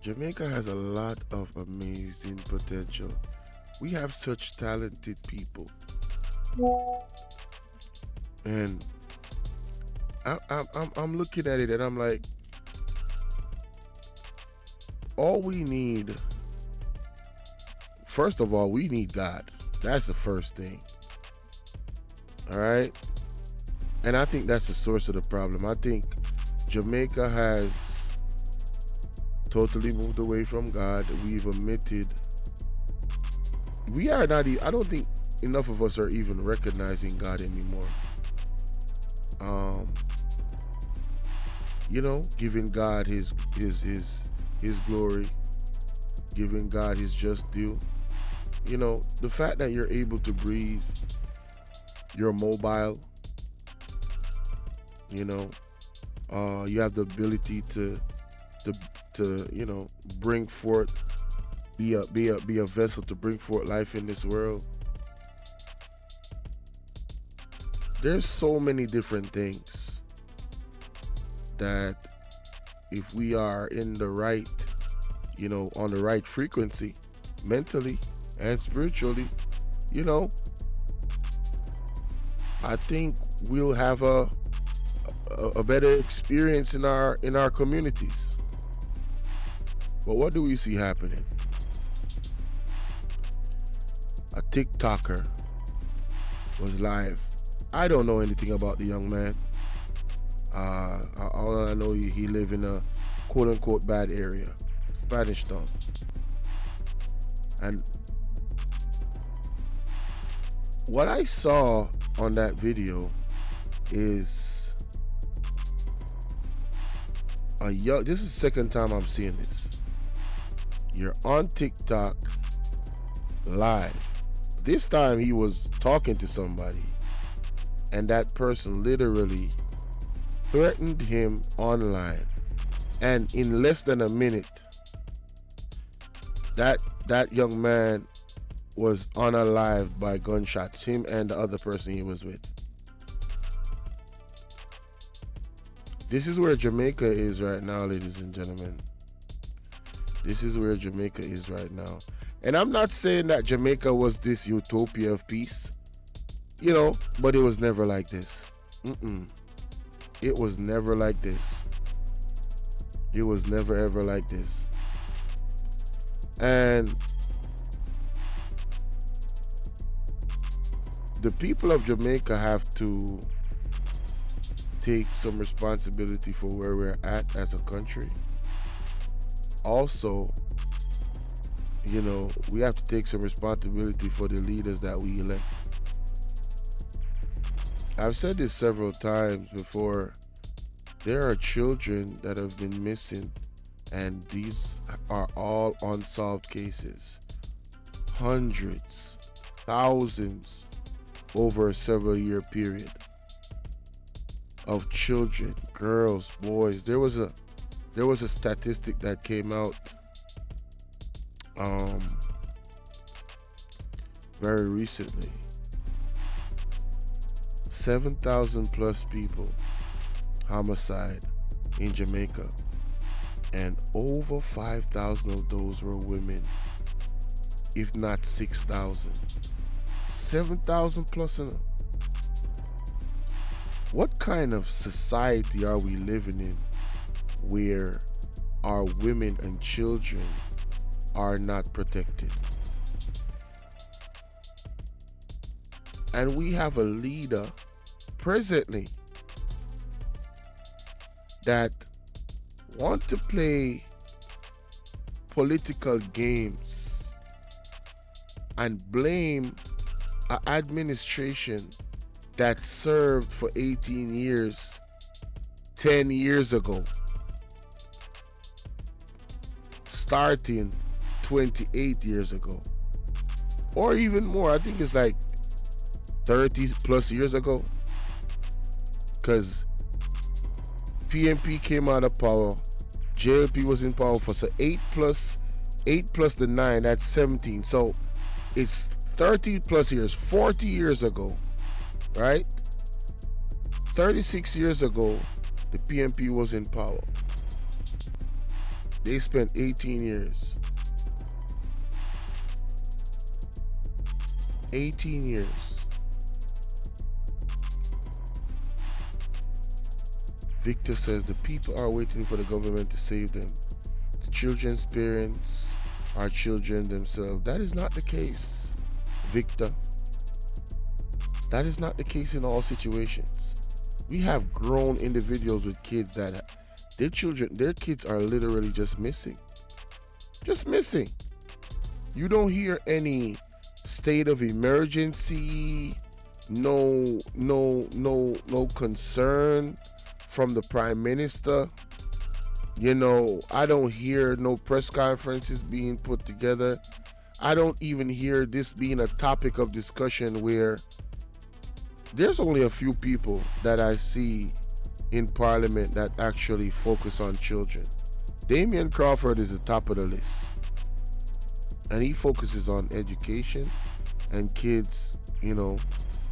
Jamaica has a lot of amazing potential. We have such talented people, and I'm looking at it and I'm like, all we need, first of all, we need God. That's the first thing. All right, and I think that's the source of the problem. I think Jamaica has totally moved away from God. We've omitted. We are not. I don't think enough of us are even recognizing God anymore. Um, giving God his glory, giving God his just due. The fact that you're able to breathe, you're mobile. You know, you have the ability to bring forth, be a vessel to bring forth life in this world. There's so many different things that if we are in the right, on the right frequency, mentally and spiritually, you know, I think we'll have a better experience in our communities. But what do we see happening? A TikToker was live. I don't know anything about the young man. All I know, he live in a quote unquote bad area, Spanish Town, and what I saw on that video is a young. This is the second time I'm seeing this. You're on TikTok live. This time he was talking to somebody, and that person literally threatened him online. And in less than a minute, that young man was unalived by gunshots, him and the other person he was with. This is where Jamaica is right now, ladies and gentlemen. This is where Jamaica is right now. And I'm not saying that Jamaica was this utopia of peace, but it was never like this. It was never like this. It was never ever like this. And the people of Jamaica have to take some responsibility for where we're at as a country. Also, we have to take some responsibility for the leaders that we elect. I've said this several times before. There are children that have been missing, and these are all unsolved cases. Hundreds, thousands over a several year period of children, girls, boys. There was a statistic that came out very recently. 7,000 plus people homicide in Jamaica, and over 5,000 of those were women, if not 6,000. 7,000 plus in What kind of society are we living in where our women and children are not protected? And we have a leader presently that want to play political games and blame an administration that served for 18 years 10 years ago, starting 28 years ago, or even more. I think it's like 30 plus years ago, because PNP came out of power, JLP was in power for 8 plus the 9, that's 17. So it's 30 plus years, 40 years ago, right? 36 years ago, the PNP was in power. They spent 18 years. 18 years. Victor says the people are waiting for the government to save them. The children's parents are children themselves. That is not the case, Victor. That is not the case in all situations. We have grown individuals with kids that their kids are literally just missing. Just missing. You don't hear any state of emergency, no concern from the prime minister. You know, I don't hear no press conferences being put together. I don't even hear this being a topic of discussion where there's only a few people that I see in Parliament that actually focus on children. Damian Crawford is the top of the list. And he focuses on education and kids, you know,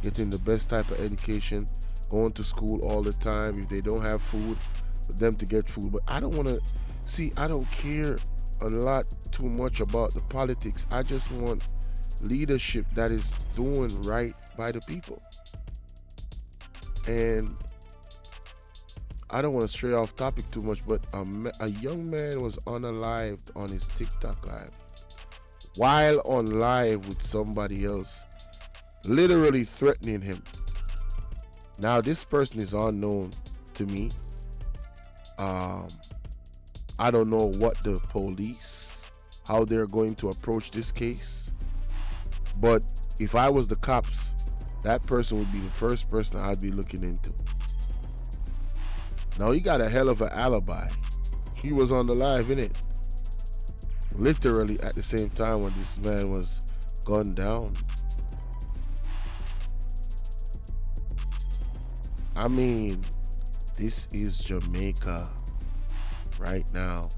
getting the best type of education, going to school all the time. If they don't have food, for them to get food. But I don't want to, I don't care a lot too much about the politics. I just want leadership that is doing right by the people. And I don't want to stray off topic too much, but a young man was on a live on his TikTok live, while on live with somebody else, literally threatening him. Now this person is unknown to me. I don't know what the police, how they're going to approach this case, but if I was the cops, that person would be the first person I'd be looking into. Now he got a hell of an alibi. He was on the live, innit? Literally at the same time when this man was gunned down. I mean, this is Jamaica right now.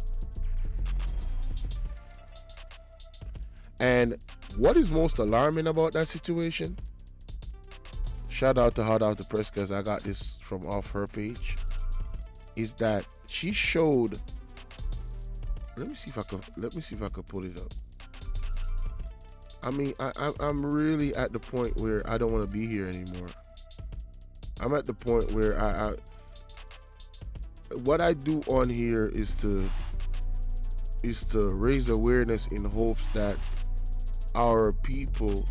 And what is most alarming about that situation? Shout out to Hot Out the Press, because I got this from off her page. Is that she showed, let me see if I could pull it up. I mean, I'm really at the point where I don't want to be here anymore. I'm at the point where what I do on here is to raise awareness in hopes that our people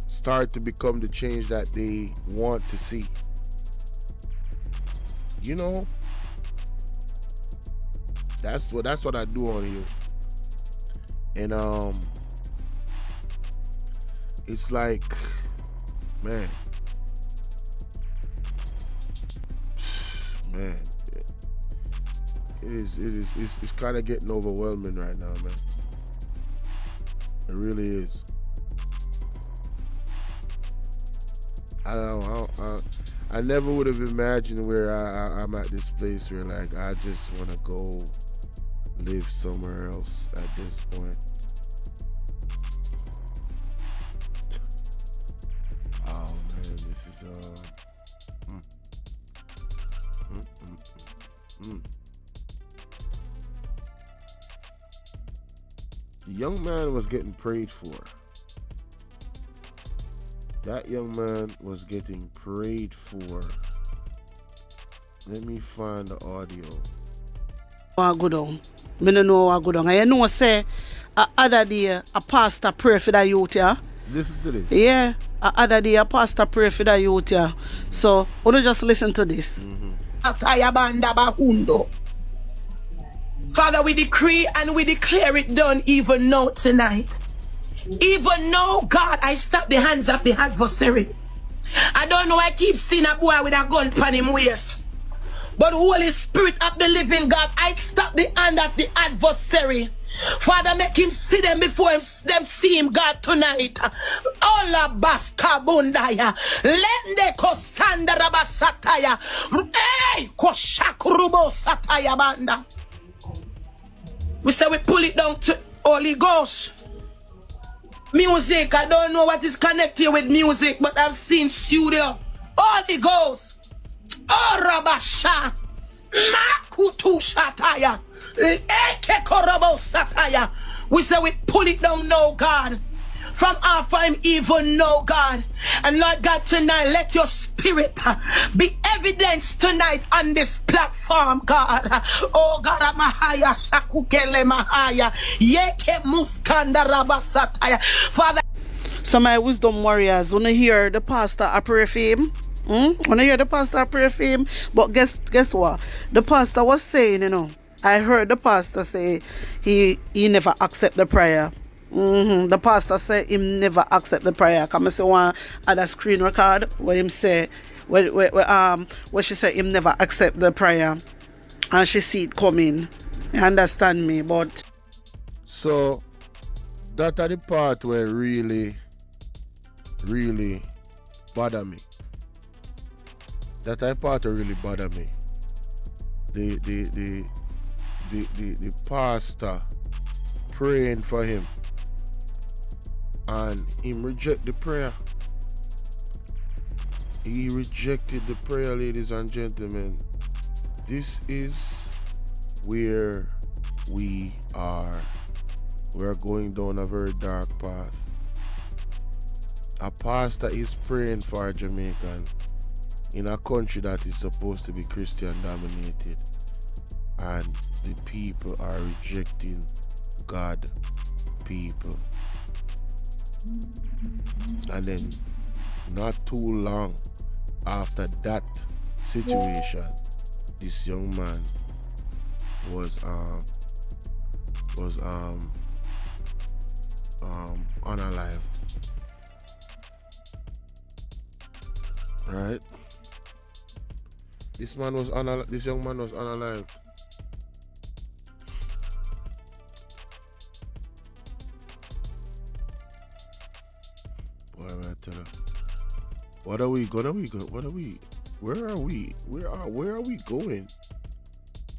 start to become the change that they want to see. You know, that's what I do on here. And it's like, man, it's kind of getting overwhelming right now, man. It really is. I never would have imagined where I'm at this place where, like, I just want to go live somewhere else at this point. Oh man, this is The young man was getting prayed for. That young man was getting prayed for. Let me find the audio. I go down. I don't know what go down. I know say other day a pastor pray for the youth here. Listen to this. Yeah, other day a pastor pray for the youth here. So, wanna just listen to this. Father, we decree and we declare it done even now tonight. Even now, God, I stop the hands of the adversary. I don't know, I keep seeing a boy with a gun upon him waist. But Holy Spirit of the living God, I stop the hand of the adversary. Father, make him see them before them see him, God, tonight. Ola basta bundaya. Lende kosanda rabasataya. Hey, koshakurubo sataya banda. We say we pull it down to Holy Ghost. Music, I don't know what is connected with music, but I've seen studio. Holy Ghost. Oh, Rabasha. Makutu Shataya. We say we pull it down now, God. From after him even know, God. And Lord God, tonight, let your spirit be evidence tonight on this platform, God. Oh God, Mahaya Sakukele Mahaya Yeke Muskanda Rabasataya. Father. So my wisdom warriors, wanna hear the pastor I pray for him? Wanna hear the pastor I pray for him? But guess what? The pastor was saying, I heard the pastor say he never accept the prayer. The pastor said him never accept the prayer. Come and say one other screen record where him say where she said him never accept the prayer, and she see it coming. You understand me? But So that are the part where really bother me. That are the part where really bother me. The pastor praying for him and him reject the prayer. He rejected the prayer, ladies and gentlemen. This is where we are. We're going down a very dark path. A pastor is praying for a Jamaican in a country that is supposed to be Christian dominated, and the people are rejecting God people. And then not too long after that situation, this young man was unalived. Right? This young man was unalived. Boy, man, I tell you. Where are we going? Where are we going?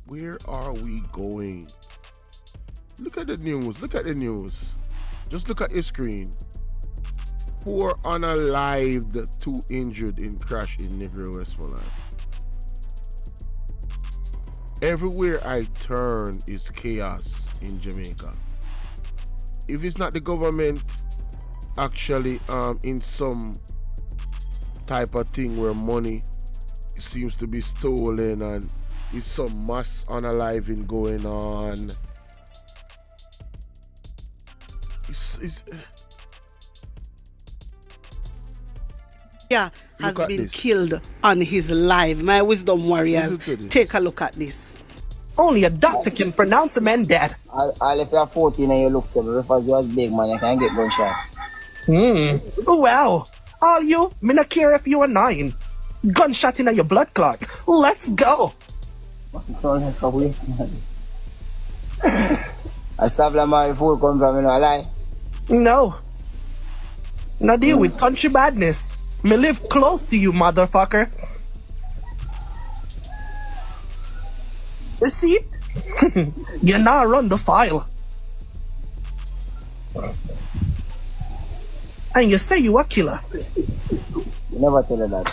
Where are we going? Look at the news. Just look at your screen. 4 unalived, 2 injured in crash in Negro, Westmoreland. Everywhere I turn is chaos in Jamaica. If it's not the government actually in some type of thing where money seems to be stolen and is some mass unaliving going on. Has been killed on his live. My wisdom warriors, take a look at this. Only a doctor can pronounce a man dead. I'll if you're 14 and you look for me, if you're big man, you can get gunshot. Well, all you, me not care if you are 9. Gunshot in your blood clots. Let's go. I stop the my food come from, you know, lie. No. Now deal with country badness. Me live close to you, motherfucker. You see? You now run the file. And you say you a killer. You never tell her that.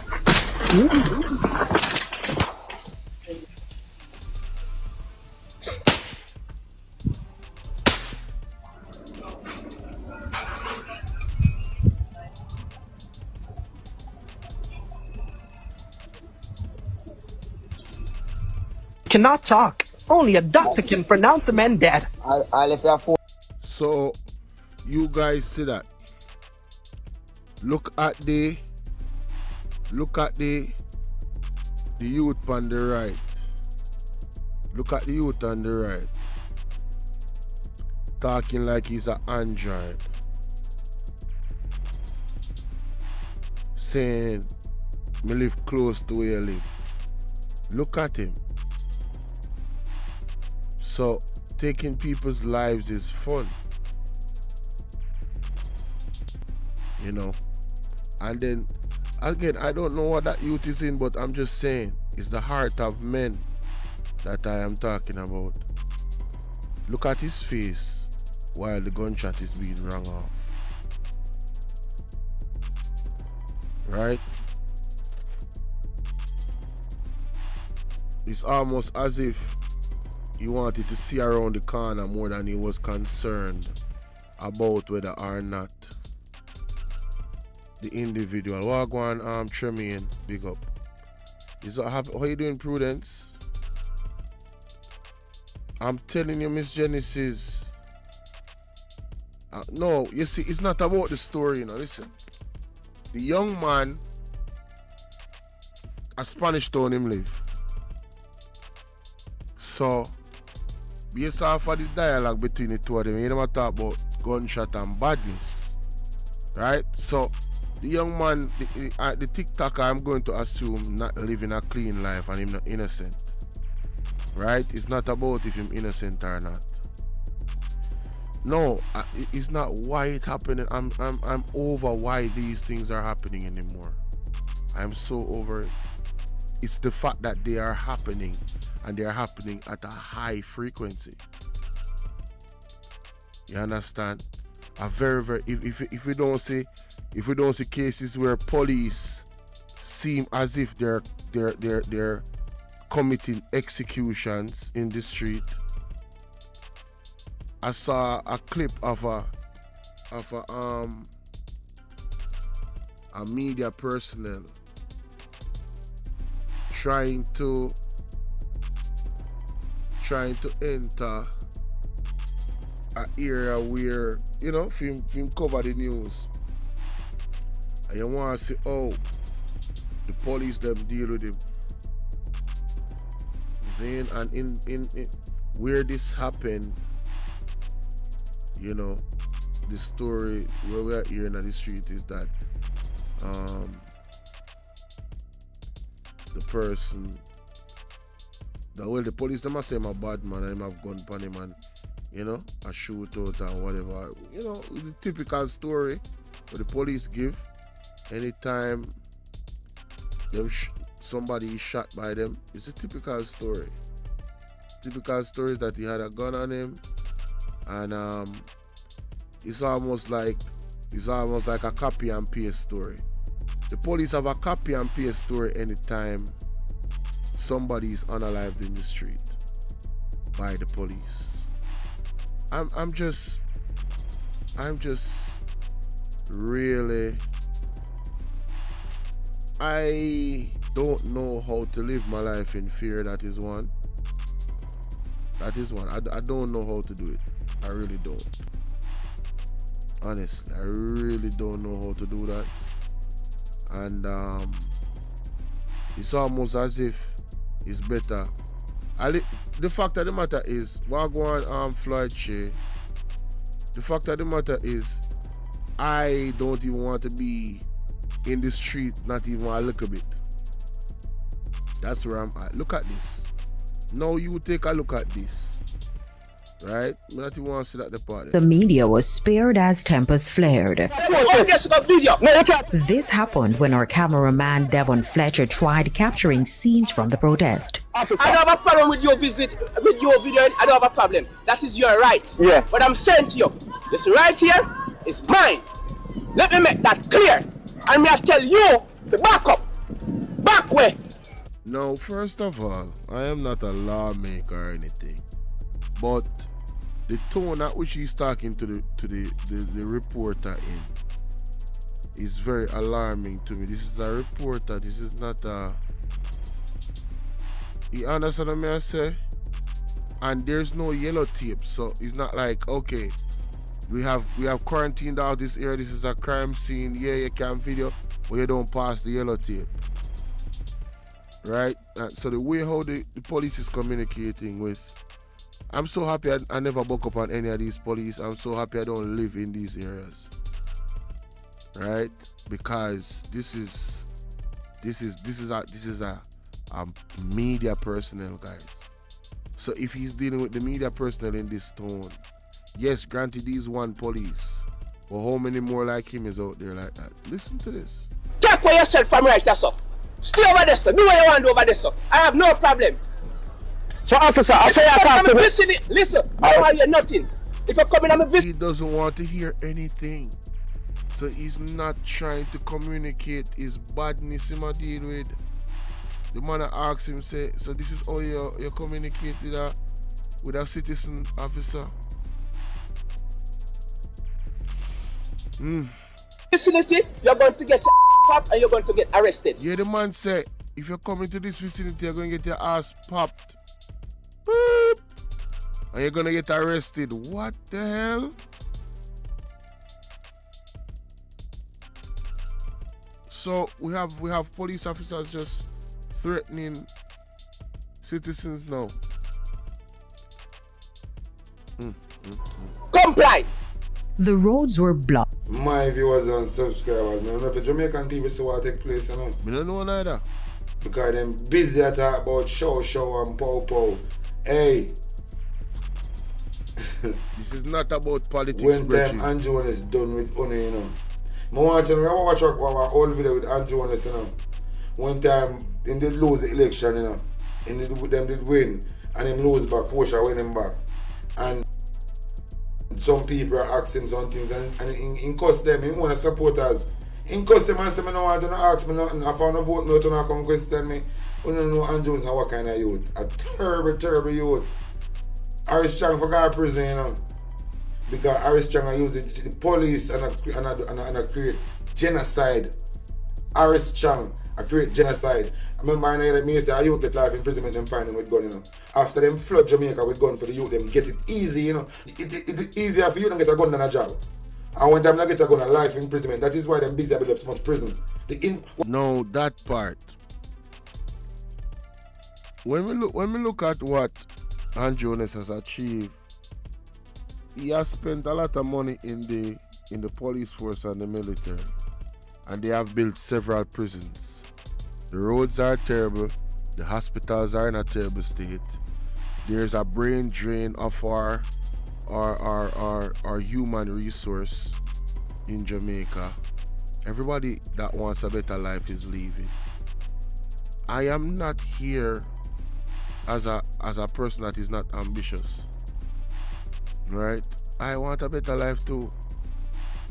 Cannot talk. Only a doctor can pronounce a man dead. I'll if you're 14. So you guys see that? Look at the youth on the right. Look at the youth on the right. Talking like he's an android. Saying, me live close to where you live. Look at him. So taking people's lives is fun. You know? And then, again, I don't know what that youth is in, but I'm just saying, it's the heart of men that I am talking about. Look at his face while the gunshot is being rung off. Right? It's almost as if he wanted to see around the corner more than he was concerned about whether or not the individual. Wagwan Tremaine, big up. How you doing, Prudence? I'm telling you, Miss Genesis. No, you see, it's not about the story, you know. Listen, the young man, a Spanish town him live. So, based off of the dialogue between the two of them, you never talk about gunshot and badness, right? So, the young man, the TikToker, I'm going to assume not living a clean life and him not innocent, right? It's not about if him innocent or not. No, it's not why it happening. I'm over why these things are happening anymore. I'm so over it. It's the fact that they are happening, and they are happening at a high frequency. You understand? A very, very. If we don't see cases where police seem as if they're committing executions in the street. I saw a clip of a media personnel trying to enter an area where, you know, film cover the news. And you want to say, oh, the police them deal with him. Saying, and in where this happened, you know, the story where we are here in the street is that the person, the police them say I'm a bad man and him have gun upon him and, you know, a shootout and whatever. You know, the typical story where the police give anytime them somebody is shot by them. It's a typical story. Typical story is that he had a gun on him, and it's almost like a copy and paste story. The police have a copy and paste story anytime somebody is unalived in the street by the police. I'm just really, I don't know how to live my life in fear. That is one. I don't know how to do it. I really don't. Honestly, I really don't know how to do that. And it's almost as if it's better. The fact of the matter is, Wagwan Floyd Shea, the fact of the matter is, I don't even want to be in the street, not even a little bit. That's where I'm at. Look at this. Now you take a look at this. Right? I not even want to see that the part. The media was spared as tempers flared. This happened when our cameraman Devon Fletcher tried capturing scenes from the protest. I don't have a problem with your visit, with your video. I don't have a problem. That is your right. Yeah. But I'm saying to you, this right here is mine. Let me make that clear. And me I tell you to back up. Back way. No, first of all, I am not a lawmaker or anything. But the tone at which he's talking to the reporter in is very alarming to me. This is a reporter. This is not a... You understand what I say? And there's no yellow tape, so it's not like, okay, we have quarantined out this area. This is a crime scene. Yeah, you can video, but you don't pass the yellow tape, right? So the way how the police is communicating with, I'm so happy I never buck up on any of these police. I'm so happy I don't live in these areas, right? Because this is a media personnel, guys. So if he's dealing with the media personnel in this tone, yes, granted he's one police, but how many more like him is out there like that? Listen to this. Take away yourself from right there, sir. Stay over there, sir. Do what you want to do over there, sir. I have no problem. So, officer, I'll say I talk to me. Listen, I don't want to hear nothing. If you come in, I'm a visit. He doesn't want to hear anything. So he's not trying to communicate his badness him a deal with. The man asks him, say, so this is how you communicate with her. with a citizen officer. Vicinity, you're going to get popped and you're going to get arrested. Yeah, the man said, if you're coming to this vicinity, you're going to get your ass popped. Boop. And you're going to get arrested. What the hell? So we have police officers just threatening citizens now. Comply. The roads were blocked. My viewers and subscribers, I don't know if the Jamaican TV see what take place, you know. I don't know neither. Because them busy at talk about show and pow. Hey. This is not about politics, when brethren. time Andrew is done with Oni, you know. I want to watch our old video with Andrew, you know. One time, they did lose the election, you know. And them did win. And them lose back, Portia win them back. And some people are asking some things and in cuss them, in one of the supporters. In cuss them and say, I don't want to ask me nothing. If I don't vote, no, to come question me. You don't know Andrew is what kind of youth. A terrible youth. Harry Strong for God prison, you know. Because Harry Strong I use the police and I create genocide. Harry Strong I create genocide. I remember I know me say a youth get life imprisonment and find them with gun, you know. After them flood Jamaica with gun for the youth, them get it easy, you know. It's easier for you to get a gun than a job. And when them not get a gun, a life imprisonment. That is why them busy build up so much prison. No, that part. When we look at what Andrew has achieved, he has spent a lot of money in the police force and the military, and they have built several prisons. The roads are terrible, the hospitals are in a terrible state. There's a brain drain of our human resource in Jamaica. Everybody that wants a better life is leaving. I am not here as a person that is not ambitious, right? I want a better life too,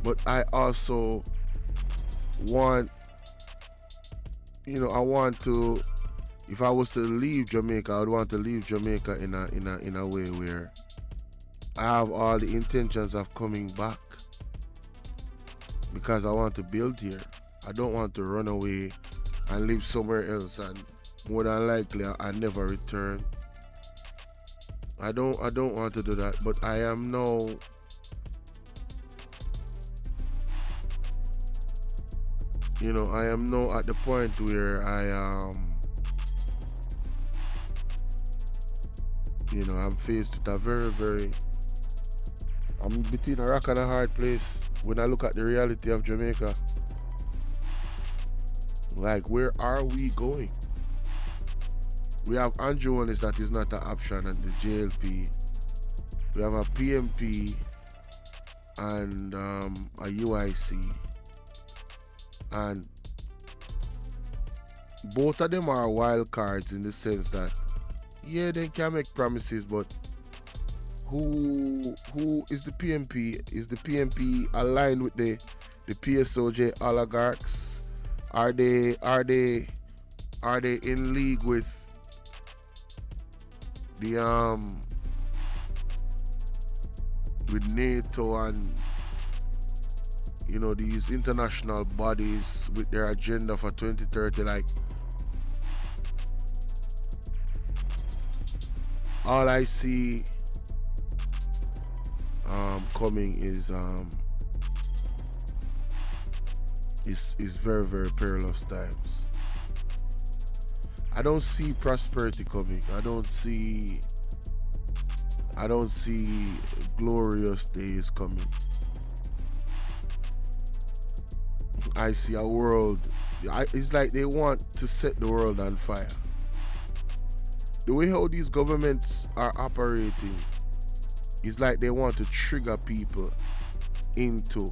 but I also want, I want to, if I was to leave Jamaica, I would want to leave Jamaica in a way where I have all the intentions of coming back, because I want to build here. I don't want to run away and live somewhere else, and more than likely I never return. I don't want to do that, but I am now I am now at the point where I'm faced with a I'm between a rock and a hard place when I look at the reality of Jamaica. Like, where are we going? We have Andrew Wallace, that is not an option, and the JLP. We have a PMP and a UIC. And both of them are wild cards in the sense that, yeah, they can make promises, but who is the PMP? Is the PMP aligned with the PSOJ oligarchs? Are they in league with the with NATO and these international bodies with their agenda for 2030? Like, all I see coming is very, very perilous times. I don't see prosperity coming. I don't see glorious days coming. I see a world, it's like they want to set the world on fire. The way how these governments are operating is like they want to trigger people into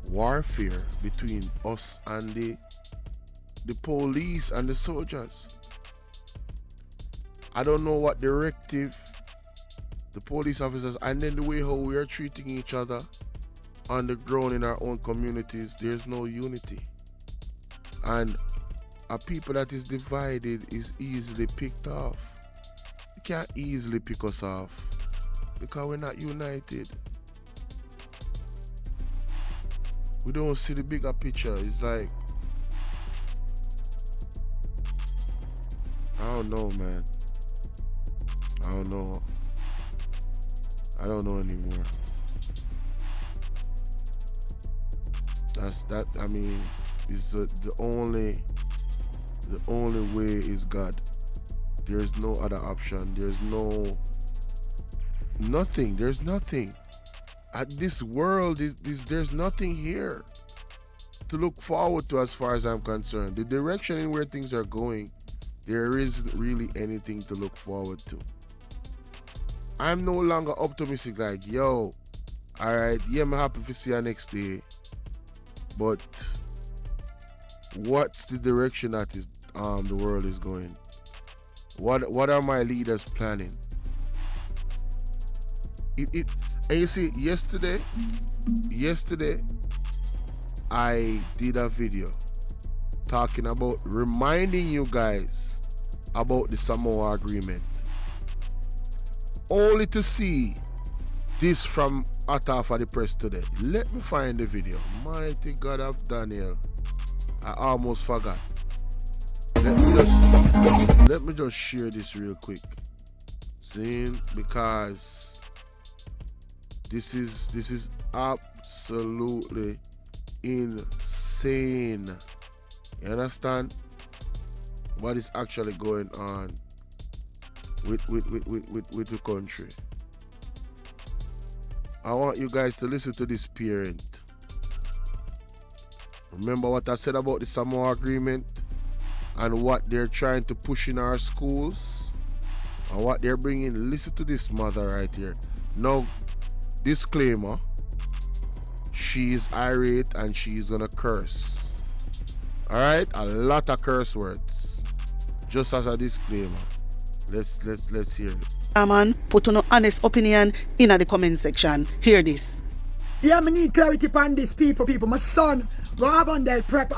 warfare between us and the police and the soldiers. I don't know what directive the police officers, and then the way how we are treating each other on the ground in our own communities, there's no unity. And a people that is divided is easily picked off. You can't easily pick us off because we're not united. We don't see the bigger picture. It's like, I don't know, man. I don't know. I don't know anymore. I mean, it's the only way is God. There's no other option. There's nothing. There's nothing. At this world, there's nothing here to look forward to as far as I'm concerned. The direction in where things are going, there isn't really anything to look forward to. I'm no longer optimistic like, yo, all right, yeah, I'm happy to see you next day. But what's the direction that is the world is going? What are my leaders planning? And you see, yesterday, I did a video talking about reminding you guys about the Samoa Agreement. Only to see this from hot off of the press today. Let me find the video. Mighty God of Daniel. I almost forgot. Let me just share this real quick. See, because this is absolutely insane. You understand what is actually going on with the country? I want you guys to listen to this parent. Remember what I said about the Samoa Agreement and what they're trying to push in our schools and what they're bringing. Listen to this mother right here. Now, disclaimer, she is irate and she's gonna curse. All right, a lot of curse words. Just as a disclaimer. Let's hear it. Man, put on an honest opinion in the comment section. Hear this. Yeah, I need clarity on this, people. My son, go Avondale Prep,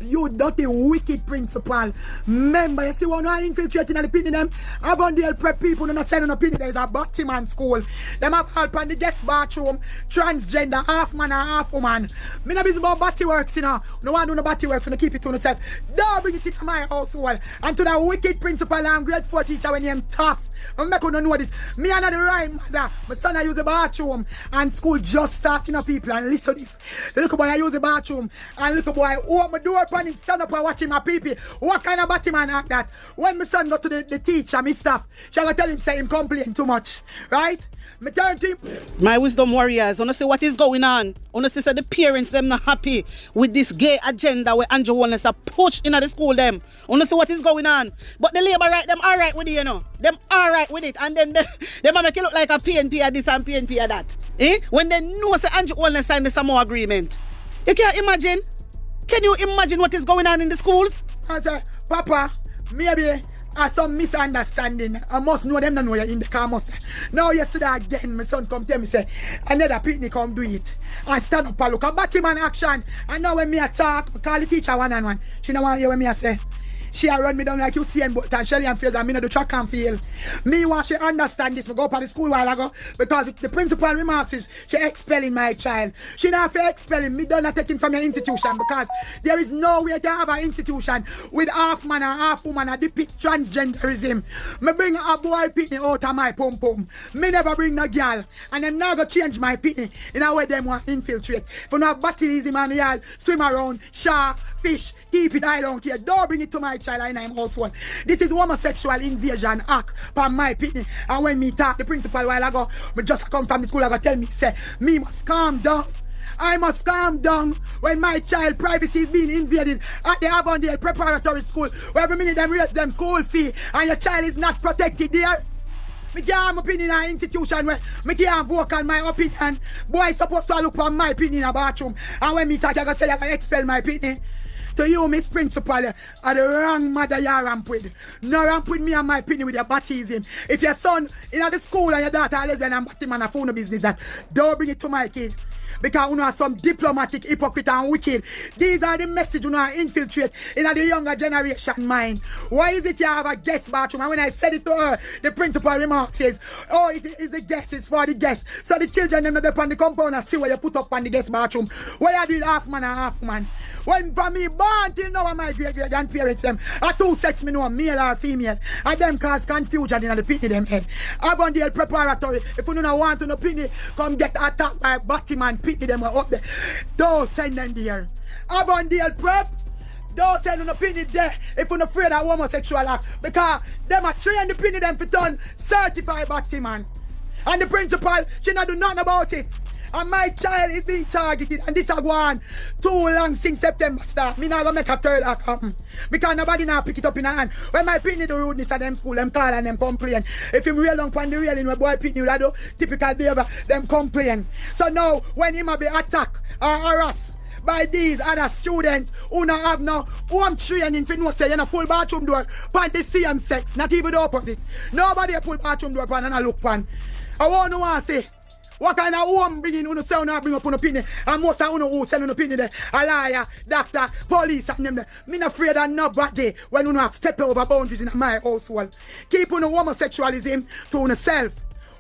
you dirty wicked principal. Remember, you see one infiltrating the pin them. Avondale Prep people don't send an opinion. There's a Batman school. Them have help on the guest bathroom, transgender, half man and half woman. Me not busy about batty works, you know. No one do no batty works, so keep it to yourself. Don't bring it into my household. And to the wicked principal and grade 4 teacher when you're tough. I'm not gonna know this. Me and the right mother. My son I use the bathroom and school just starting up people and listen to this. The little boy I use the bathroom and little boy open my door upon him, stand up and watching my pee-pee. What kind of Batman act that? When my son go to the teacher, me stuff, she gonna tell him say him complain too much. Right? Me turn to him. My wisdom warriors, wanna see what is going on? Wanna see the parents them not happy with this gay agenda where Andrew Wellness are pushed into the school them. Wanna see what is going on? But the labor right, them alright with it, you know. Them alright with it. And then they make it look like a PNP at this and PNP at that. When they know say Andrew Wellness signed the Samoa Agreement. You can't imagine? Can you imagine what is going on in the schools? I say, Papa, maybe some misunderstanding. I must know them not know you're in the car must. Now yesterday again, my son come tell me say, another picnic come do it. And stand up and look at Batman action. And now when me a talk, I call the teacher one-on-one. She don't want to hear when me a say. She a run me down like you see but and Shelly and Fraser and me no do track and field. Me want she understand this. Me go up at the school while ago because the principal remarks is she expelling my child. She not for expelling me, don't not take him from your institution because there is no way to have an institution with half man and half woman and depict transgenderism. Me bring a boy pitney out of my pum pum. Me never bring no girl and them now go change my pitney in a way them want infiltrate. For no baptism and yard, swim around, shark, fish, keep it, I don't care. Don't bring it to my child in my household. This is homosexual invasion act for my pitney. And when me talk the principal while ago, me just come from the school, I go tell me, say, me must calm down. I must calm down when my child privacy is being invaded at the Avondale Preparatory School, where every minute them raise them school fee and your child is not protected there. Me can't have opinion in an institution where me can't vocal my opinion. Boy supposed to look for my opinion in a bathroom. And when me talk, I go say I can expel my opinion. To you, Miss Principal, are the wrong mother you ramp with. No ramp with me and my penny with your baptism. If your son in the school and your daughter are lesbian and batty man a phone no business, that don't bring it to my kid. Because you know some diplomatic, hypocrite and wicked. These are the message you know infiltrate in the younger generation mind. Why is it you have a guest bathroom? And when I said it to her, the principal remark says, oh, it is the guest, it's for the guest. So the children them up on the compound and see what you put up on the guest bathroom. Why you do it half man and half man? When from me born till now my great-great-grandparents them are two sex me know, male or female. And them cause confusion in the pitney them head. Avondale preparatory. If you don't want to know pitney, come get attacked by Batman pitney them up there. Don't send them there. Avondale prep. Don't send no pitney there if you're not afraid of homosexual act. Because them are trained the pitney them for done certified Batman. And the principal, she not do nothing about it. And my child is being targeted, and this has gone too long since September start. Me not gonna make a third act happen. Because nobody now pick it up in a hand. When my pitney do rudeness at them school, them call and them complain. If him real long on the railing, where boy pitney will do typical behavior, them complain. So now, when him a be attacked or harassed by these other students who not have no home training for no say you know pull bathroom door pan the same sex, not even the opposite. Nobody pull bathroom door pan and a look pan. I want to say, what kind of home bringing you say you bring up an opinion? And most of you who sell an opinion there, a liar, doctor, police and them there. Me not afraid of nobody when you have step over boundaries in my household. Keep on homosexualism to yourself.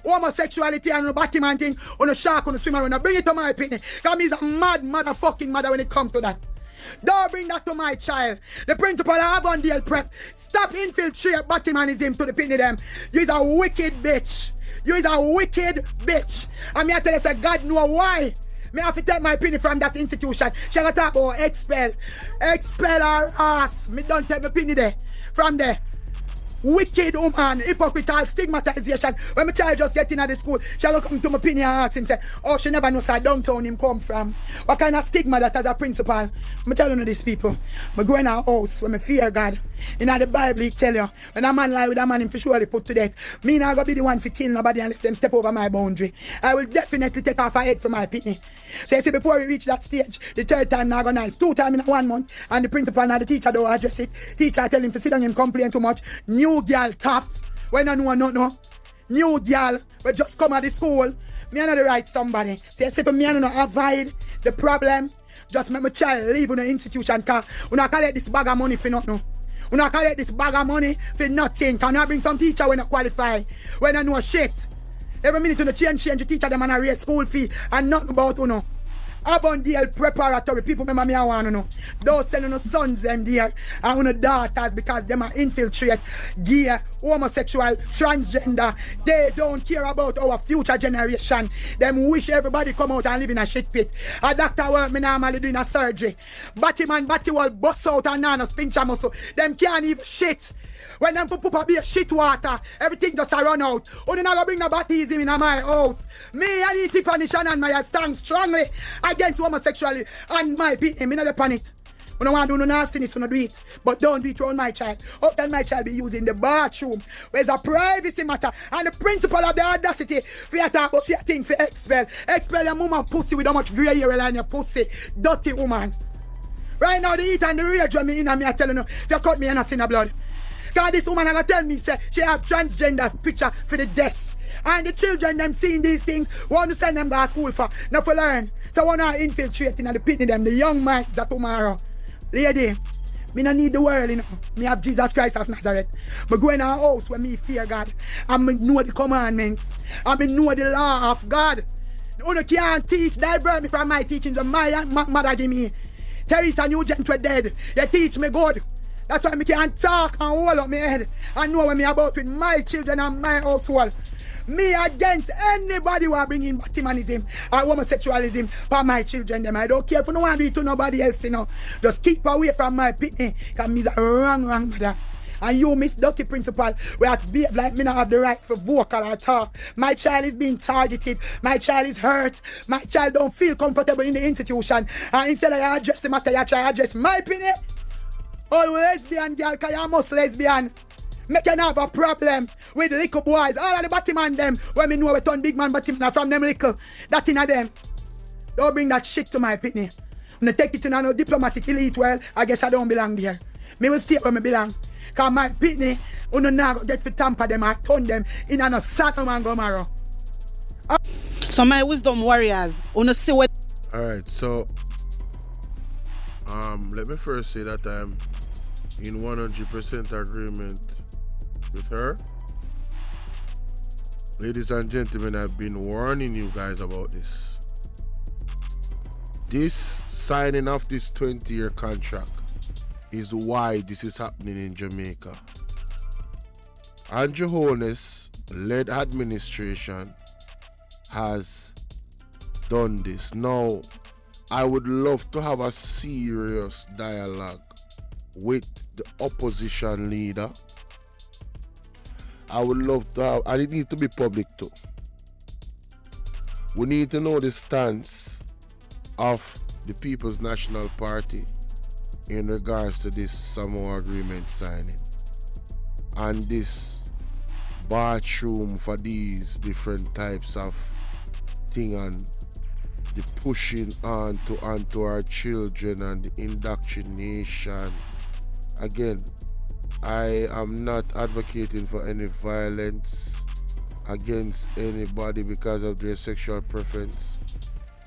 Homosexuality and the Batman thing, on the shark, on the swimmer, on the bring it to my opinion. Because me is a mad motherfucking mother when it comes to that. Don't bring that to my child. The principal of Avondale Prep. Stop infiltrate Batmanism to the penny them. You is a wicked bitch. You is a wicked bitch. And me I tell you, say, God know why. Me have to take my penny from that institution. She gonna talk about expel. Expel her ass. Me don't take my penny there. From there. Wicked woman, hypocritical stigmatization. When my child just get in at the school, she will come to my opinion and ask him, say, oh, she never knows how downtown him come from. What kind of stigma that as a principal? I'm telling you these people. I go in our house when I fear God. In the Bible, it tell you, when a man lie with a man, him for surely put to death. Me not gonna be the one to kill nobody and let them step over my boundary. I will definitely take off a head for my pitney. So you see, before we reach that stage, the third time not gonna nice. 2 times in 1 month, and the principal and the teacher don't address it. Teacher tell him to sit down and complain too much. New girl top when I know no. New girl we just come at the school. Me I know the right somebody. So you see, for me I don't avoid the problem. Just make my child leave in the institution because we not collect this bag of money for nothing. We not collect this bag of money for nothing. Can I bring some teacher when I qualify? When I know shit. Every minute you change the teacher them and I raise school fee and nothing about you know. Avondale preparatory people remember me I want to know. Don't send no sons them there and no daughters because them are infiltrate, gay, homosexual, transgender. They don't care about our future generation. Them wish everybody come out and live in a shit pit. A doctor work me normally doing a surgery. Batty will bust out and nanos pinch a muscle. Them can't even shit. When them put up a shit water, everything just a run out. Only not gonna bring no baptism in my house. Me and the Tiffany Shannon my stand strongly against homosexuality and my people. Me not upon it. I don't want to do no nastiness, I don't do it. But don't do it around my child. How can my child be using the bathroom? Where's a privacy matter? And the principal of the audacity for you talk about your thing for expel. Expel your mama pussy with how much grey hair on your pussy. Dirty woman. Right now the heat and the rage on me in and me I telling you, if you cut me and I see no blood. Because this woman gonna tell me say she have transgender picture for the desk. And the children them seeing these things want to send them to school for not for learn. So wanna infiltrate in the pitney them, the young minds that tomorrow. Lady, me no need the world, you know. Me have Jesus Christ of Nazareth. Me go in a house where me fear God. And me know the commandments. And me know the law of God. You can't teach, divert me from my teachings and my mother give me. Teresa Nugent were dead. You teach me good. That's why I can't talk and hold up my head and know what me about with my children and my household. Me against anybody who are bringing Batmanism or homosexualism for my children them. I don't care if no one do it to nobody else, you know. Just keep away from my pitney because me's a wrong mother. And you, Miss Dirty Principal, we have to behave like me not have the right for vocal or talk. My child is being targeted. My child is hurt. My child don't feel comfortable in the institution. And instead of you address the matter, you try to address my opinion. Oh, lesbian girl, because you're most lesbian. Make you have a problem with little boys. All of the Batman them, when me know we turn big man Batman from them little. That in a them. Don't bring that shit to my pitney. When I take it in a diplomatic elite world, I guess I don't belong there. Me will stay where me belong. Cause my pitney, uno now get to tamper them or turn them in a Sodom and Gomorrah. So my wisdom warriors, uno see what. Alright, so let me first say that I'm in 100% agreement with her. Ladies and gentlemen, I've been warning you guys about this. This signing of this 20-year contract is why this is happening in Jamaica. Andrew Holness led administration has done this. Now, I would love to have a serious dialogue with the opposition leader. I would love to have, and it needs to be public too. We need to know the stance of the People's National Party in regards to this Samoa Agreement signing and this bathroom for these different types of thing and the pushing onto our children and the indoctrination. Again, I am not advocating for any violence against anybody because of their sexual preference.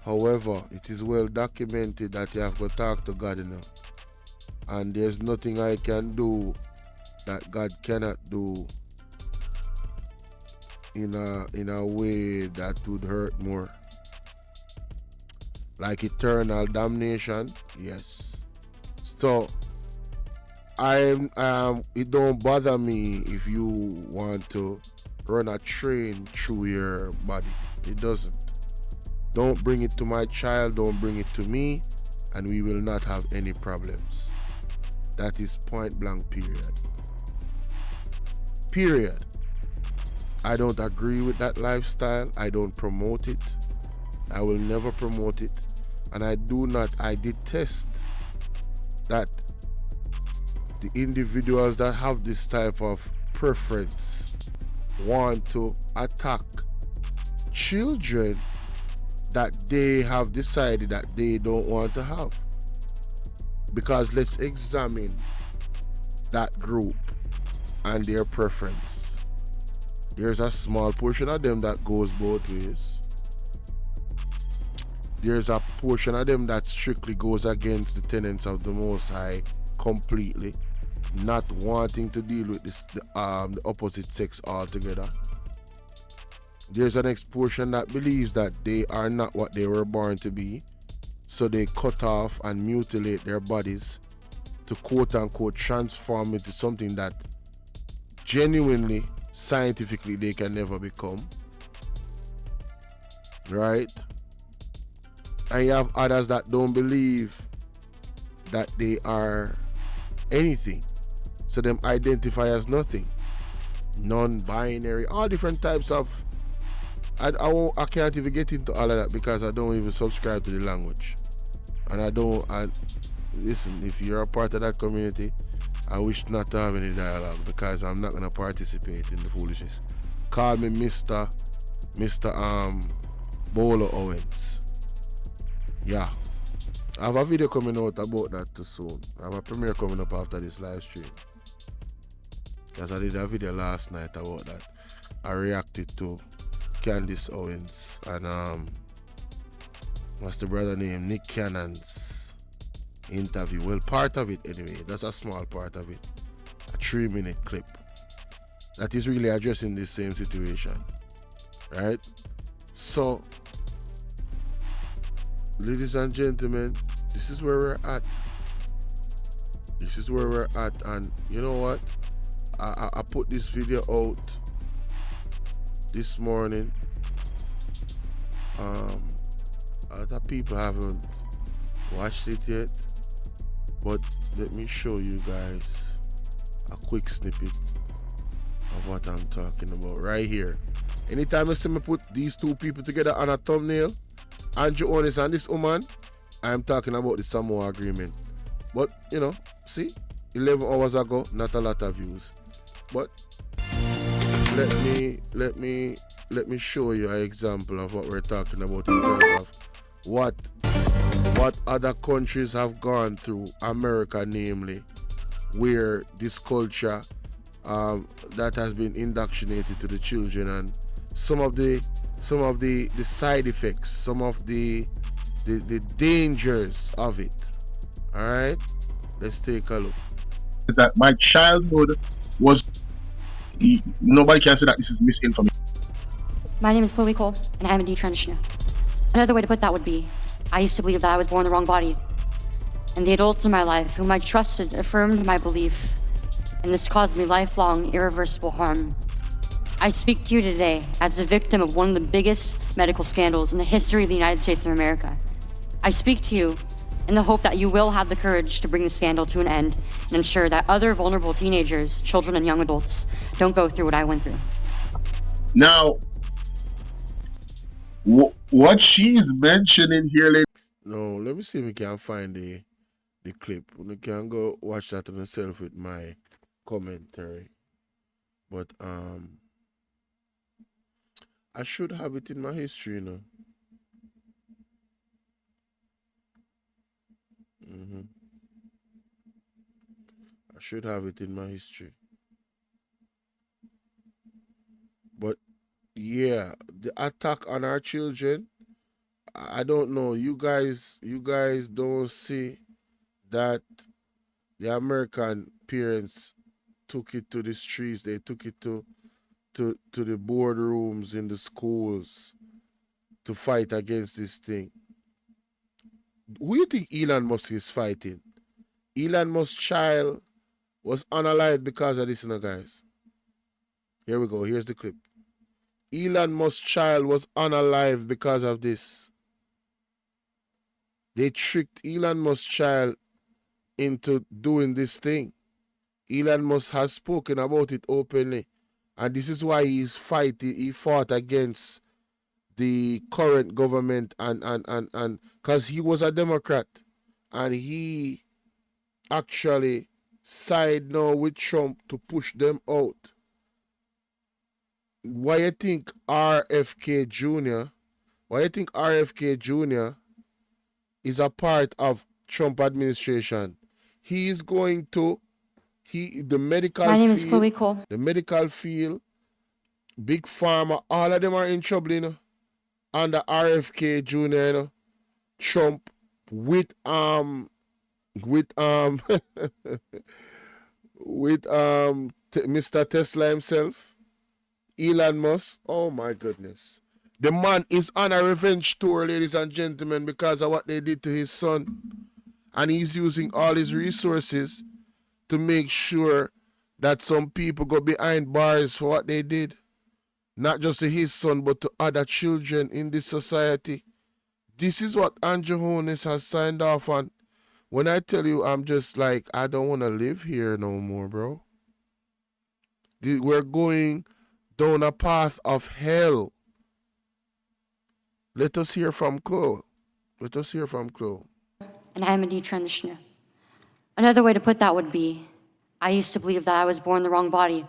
However, it is well documented that you have to talk to God, and there's nothing I can do that God cannot do in a way that would hurt more. Like eternal damnation, yes. So it don't bother me if you want to run a train through your body. It doesn't. Don't bring it to my child, don't bring it to me, and we will not have any problems. That is point blank, period. Period. I don't agree with that lifestyle. I don't promote it. I will never promote it. And I detest that the individuals that have this type of preference want to attack children that they have decided that they don't want to have. Because let's examine that group and their preference. There's a small portion of them that goes both ways. There's a portion of them that strictly goes against the tenets of the Most High completely, not wanting to deal with the opposite sex altogether. There's an next portion that believes that they are not what they were born to be, so they cut off and mutilate their bodies to quote-unquote transform into something that genuinely, scientifically, they can never become. Right? And you have others that don't believe that they are anything. So them identify as nothing. Non-binary, all different types of... I can't even get into all of that because I don't even subscribe to the language. And listen, if you're a part of that community, I wish not to have any dialogue because I'm not going to participate in the foolishness. Call me Mr. Bolo Owens. Yeah. I have a video coming out about that too soon. I have a premiere coming up after this live stream. Because I did a video last night about that. I reacted to Candice Owens and what's the brother name? Nick Cannon's interview. Well, part of it anyway. That's a small part of it. A 3-minute clip. That is really addressing this same situation. Right? So, ladies and gentlemen, this is where we're at. This is where we're at. And you know what? I put this video out this morning. A lot of people haven't watched it yet, but let me show you guys a quick snippet of what I'm talking about right here. Anytime I see me put these two people together on a thumbnail, Andrew Holness and this woman, I'm talking about the Samoa Agreement. But see, 11 hours ago, not a lot of views. But let me show you an example of what we're talking about in terms of what what other countries have gone through, America namely, where this culture that has been indoctrinated to the children, and some of the side effects, some of the dangers of it. All right, let's take a look. Is that my childhood was, nobody can say that this is misinformation. My name is Chloe Cole, and I'm a detransitioner. Another way to put that would be, I used to believe that I was born in the wrong body, and the adults in my life whom I trusted affirmed my belief, and this caused me lifelong, irreversible harm. I speak to you today as a victim of one of the biggest medical scandals in the history of the United States of America. I speak to you in the hope that you will have the courage to bring the scandal to an end and ensure that other vulnerable teenagers, children, and young adults don't go through what I went through. Now, what she's mentioning here, lady. No, let me see if we can find the clip. We can go watch that on yourself with my commentary. But I should have it in my history, you know. I should have it in my history. But yeah, the attack on our children, I don't know. You guys don't see that the American parents took it to the streets. They took it to the boardrooms in the schools to fight against this thing. Who you think Elon Musk is fighting? Elon Musk's child was unalive because of this, you know, guys. Here we go. Here's the clip. Elon Musk's child was unalive because of this. They tricked Elon Musk's child into doing this thing. Elon Musk has spoken about it openly. And this is why he's fighting. He fought against the current government and because he was a Democrat. And he actually side now with Trump to push them out. Why you think RFK Jr. is a part of Trump administration? He is going to the medical field. My name is Chloe Cole. The medical field, Big Pharma, all of them are in trouble, you know. Under RFK Jr., you know. Trump with Mr. Tesla himself, Elon Musk. Oh my goodness. The man is on a revenge tour, ladies and gentlemen, because of what they did to his son. And he's using all his resources to make sure that some people go behind bars for what they did. Not just to his son, but to other children in this society. This is what Andrew Holness has signed off on. When I tell you, I'm just like, I don't want to live here no more, bro. We're going down a path of hell. Let us hear from Chloe. And I'm a detransitioner. Another way to put that would be, I used to believe that I was born in the wrong body,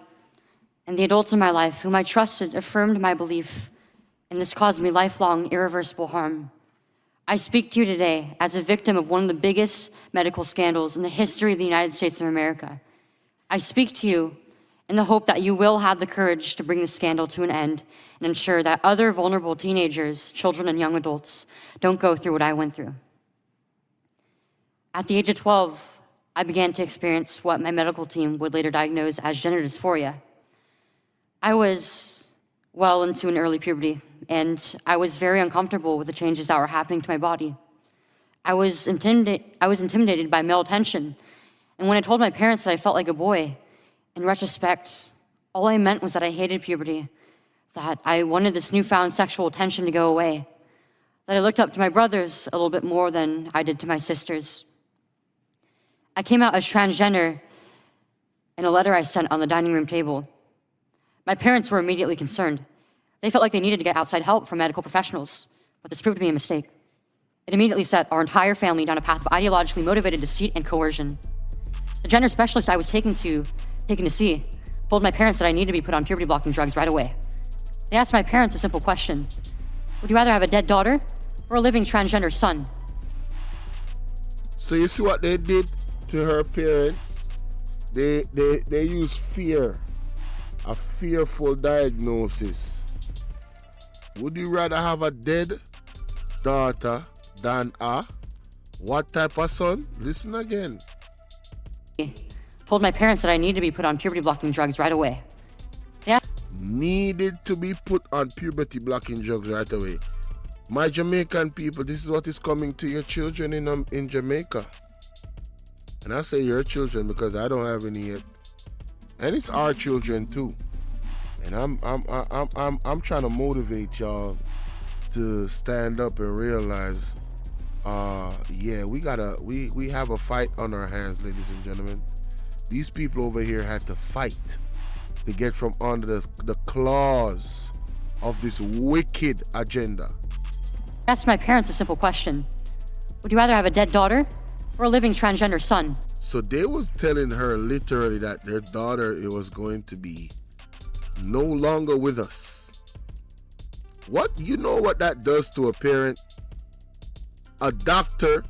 and the adults in my life whom I trusted affirmed my belief, and this caused me lifelong, irreversible harm. I speak to you today as a victim of one of the biggest medical scandals in the history of the United States of America. I speak to you in the hope that you will have the courage to bring the scandal to an end and ensure that other vulnerable teenagers, children, and young adults don't go through what I went through. At the age of 12, I began to experience what my medical team would later diagnose as gender dysphoria. I was well into an early puberty, and I was very uncomfortable with the changes that were happening to my body. I was intimidated by male attention, and when I told my parents that I felt like a boy, in retrospect, all I meant was that I hated puberty, that I wanted this newfound sexual attention to go away, that I looked up to my brothers a little bit more than I did to my sisters. I came out as transgender in a letter I sent on the dining room table. My parents were immediately concerned. They felt like they needed to get outside help from medical professionals, but this proved to be a mistake. It immediately set our entire family down a path of ideologically motivated deceit and coercion. The gender specialist I was taken to see told my parents that I needed to be put on puberty-blocking drugs right away. They asked my parents a simple question: would you rather have a dead daughter or a living transgender son? So you see what they did to her parents? They used fear, a fearful diagnosis. Would you rather have a dead daughter than a what type of son? Listen again. Told my parents that I need to be put on puberty blocking drugs right away. Yeah. Needed to be put on puberty blocking drugs right away. My Jamaican people, this is what is coming to your children in Jamaica. And I say your children because I don't have any yet. And it's our children too. And I'm trying to motivate y'all to stand up and realize yeah, we have a fight on our hands, ladies and gentlemen. These people over here had to fight to get from under the claws of this wicked agenda. Asked my parents a simple question. Would you rather have a dead daughter or a living transgender son? So they was telling her literally that their daughter was going to be no longer with us. What? You know what that does to a parent? A doctor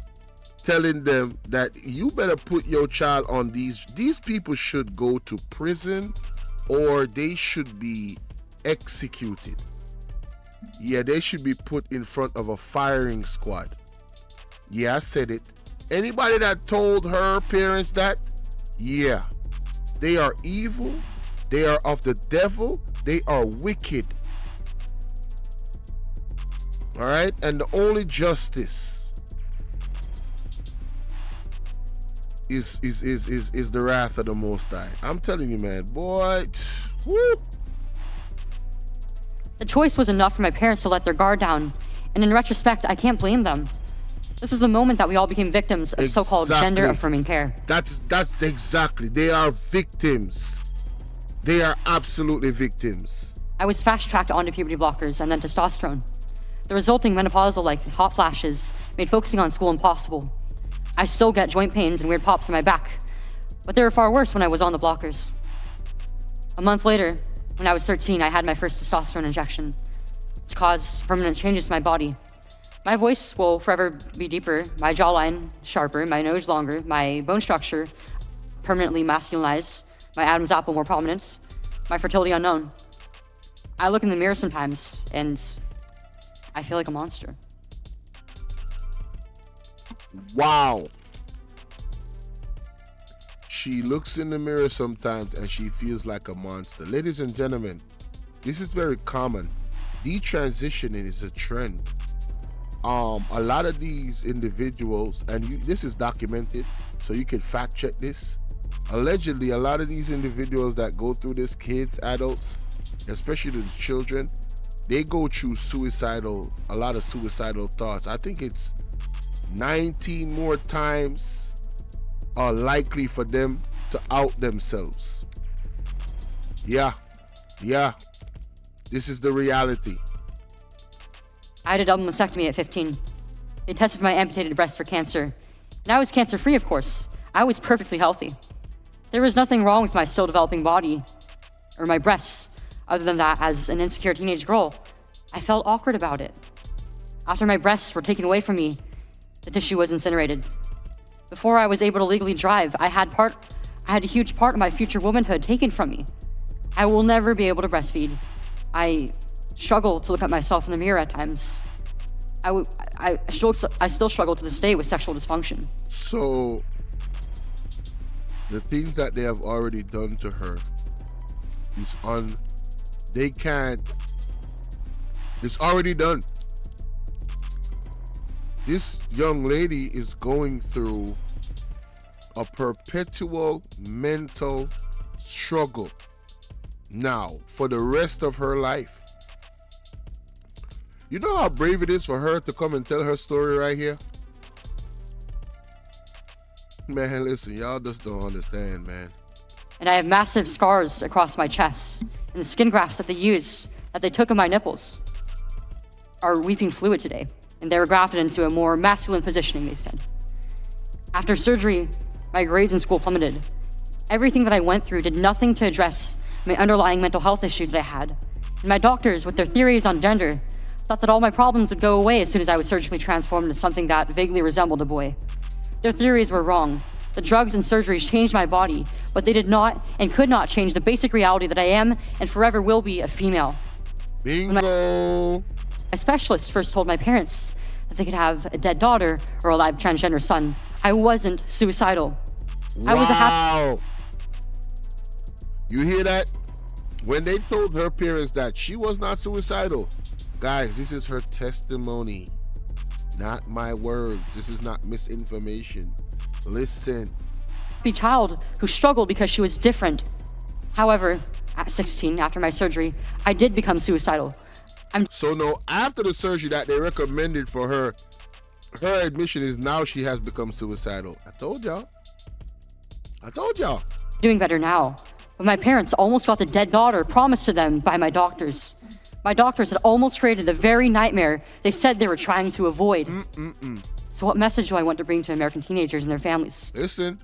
telling them that you better put your child on these people should go to prison or they should be executed. Yeah, they should be put in front of a firing squad. Yeah, I said it. Anybody that told her parents that, yeah, they are evil, they are of the devil, they are wicked. All right, and the only justice is the wrath of the Most High. I'm telling you, man, boy. Woo. The choice was enough for my parents to let their guard down, and in retrospect, I can't blame them. This was the moment that we all became victims of so-called gender-affirming care. That's exactly. They are victims. They are absolutely victims. I was fast-tracked onto puberty blockers and then testosterone. The resulting menopausal-like hot flashes made focusing on school impossible. I still get joint pains and weird pops in my back, but they were far worse when I was on the blockers. A month later, when I was 13, I had my first testosterone injection. It's caused permanent changes to my body. My voice will forever be deeper, my jawline sharper, my nose longer, my bone structure permanently masculinized, my Adam's apple more prominent, my fertility unknown. I look in the mirror sometimes and I feel like a monster. Wow. She looks in the mirror sometimes and she feels like a monster. Ladies and gentlemen, this is very common. Detransitioning is a trend. A lot of these individuals, and this is documented, so you can fact check this. Allegedly, a lot of these individuals that go through this, kids, adults, especially the children, they go through a lot of suicidal thoughts. I think it's 19 more times are likely for them to out themselves. Yeah. This is the reality. I had a double mastectomy at 15. They tested my amputated breast for cancer. And I was cancer-free, of course. I was perfectly healthy. There was nothing wrong with my still developing body or my breasts, other than that, as an insecure teenage girl, I felt awkward about it. After my breasts were taken away from me, the tissue was incinerated. Before I was able to legally drive, I had a huge part of my future womanhood taken from me. I will never be able to breastfeed. I struggle to look at myself in the mirror at times. I still struggle to this day with sexual dysfunction. So, the things that they have already done to her is it's already done. This young lady is going through a perpetual mental struggle now for the rest of her life. You know how brave it is for her to come and tell her story right here? Man, listen, y'all just don't understand, man. And I have massive scars across my chest, and the skin grafts that they took of my nipples are weeping fluid today, and they were grafted into a more masculine positioning, they said. After surgery, my grades in school plummeted. Everything that I went through did nothing to address my underlying mental health issues that I had. And my doctors, with their theories on gender, thought that all my problems would go away as soon as I was surgically transformed into something that vaguely resembled a boy. Their theories were wrong. The drugs and surgeries changed my body, but they did not and could not change the basic reality that I am and forever will be a female. Bingo! My specialist first told my parents that they could have a dead daughter or a live transgender son. I wasn't suicidal. Wow. I was a happy... You hear that? When they told her parents that she was not suicidal, guys, this is her testimony, not my words. This is not misinformation. Listen. Child who struggled because she was different. However, at 16, after my surgery, I did become suicidal. So no, after the surgery that they recommended for her, her admission is now she has become suicidal. I told y'all. Doing better now. But my parents almost got the dead daughter promised to them by my doctors. My doctors had almost created the very nightmare they said they were trying to avoid. So what message do I want to bring to American teenagers and their families? Listen.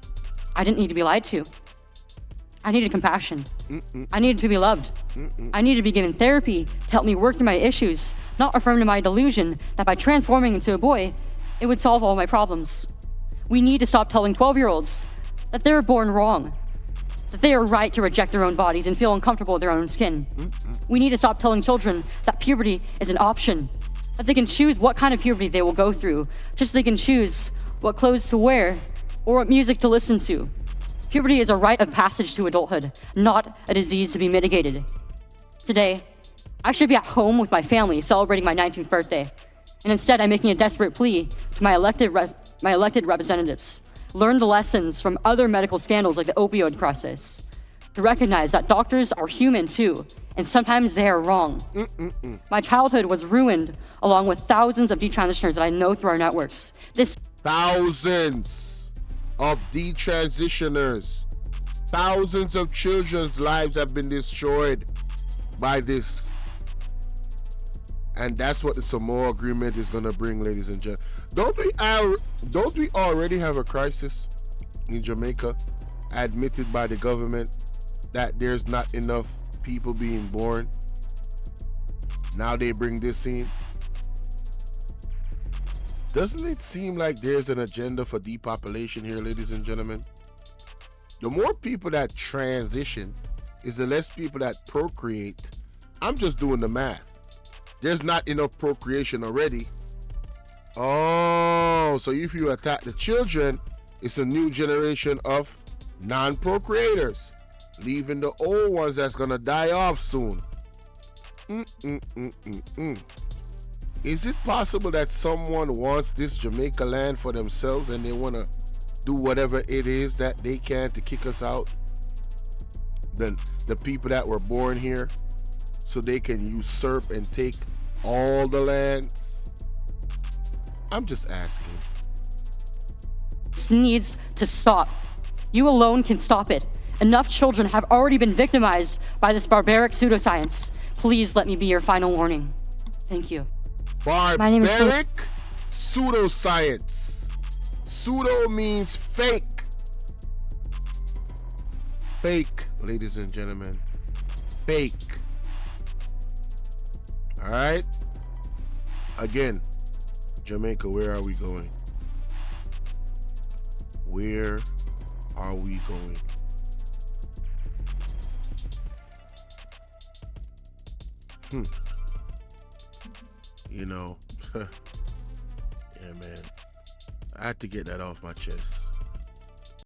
I didn't need to be lied to. I needed compassion. I needed to be loved. I needed to be given therapy to help me work through my issues, not affirm to my delusion that by transforming into a boy, it would solve all my problems. We need to stop telling 12-year-olds that they were born wrong, that they are right to reject their own bodies and feel uncomfortable with their own skin. We need to stop telling children that puberty is an option, that they can choose what kind of puberty they will go through, just so they can choose what clothes to wear or what music to listen to. Puberty is a rite of passage to adulthood, not a disease to be mitigated. Today, I should be at home with my family celebrating my 19th birthday, and instead I'm making a desperate plea to my elected representatives. Learn the lessons from other medical scandals like the opioid crisis, to recognize that doctors are human too, and sometimes they are wrong. My childhood was ruined along with thousands of detransitioners that I know through our networks. Thousands of detransitioners. Thousands of children's lives have been destroyed by this. And that's what the Samoa Agreement is going to bring, ladies and gentlemen. Don't we already have a crisis in Jamaica admitted by the government that there's not enough people being born? Now they bring this in. Doesn't it seem like there's an agenda for depopulation here, ladies and gentlemen? The more people that transition is the less people that procreate. I'm just doing the math. There's not enough procreation already. Oh, so if you attack the children, it's a new generation of non-procreators, leaving the old ones that's gonna die off soon. Is it possible that someone wants this Jamaica land for themselves and they want to do whatever it is that they can to kick us out? Then the people that were born here, so they can usurp and take all the lands? I'm just asking. This needs to stop. You alone can stop it. Enough children have already been victimized by this barbaric pseudoscience. Please let me be your final warning. Thank you. Barbaric pseudoscience. Pseudo means fake. Fake, ladies and gentlemen. Fake. All right? Again, Jamaica, where are we going? Where are we going? You know, yeah, man. I had to get that off my chest.